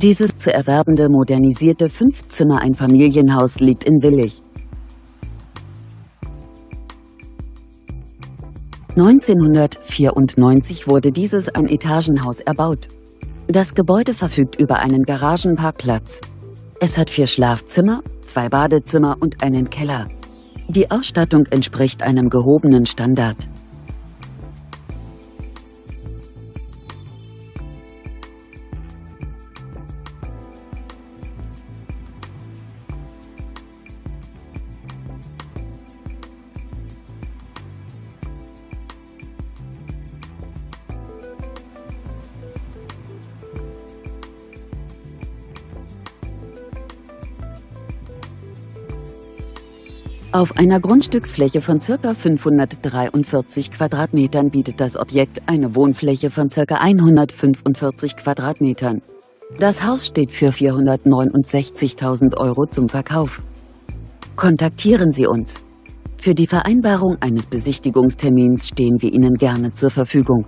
Dieses zu erwerbende modernisierte 5-Zimmer-Einfamilienhaus liegt in Willich. 1994 wurde dieses Einetagenhaus erbaut. Das Gebäude verfügt über einen Garagenparkplatz. Es hat 4 Schlafzimmer, 2 Badezimmer und einen Keller. Die Ausstattung entspricht einem gehobenen Standard. Auf einer Grundstücksfläche von ca. 543 Quadratmetern bietet das Objekt eine Wohnfläche von ca. 145 Quadratmetern. Das Haus steht für 469.000 € zum Verkauf. Kontaktieren Sie uns. Für die Vereinbarung eines Besichtigungstermins stehen wir Ihnen gerne zur Verfügung.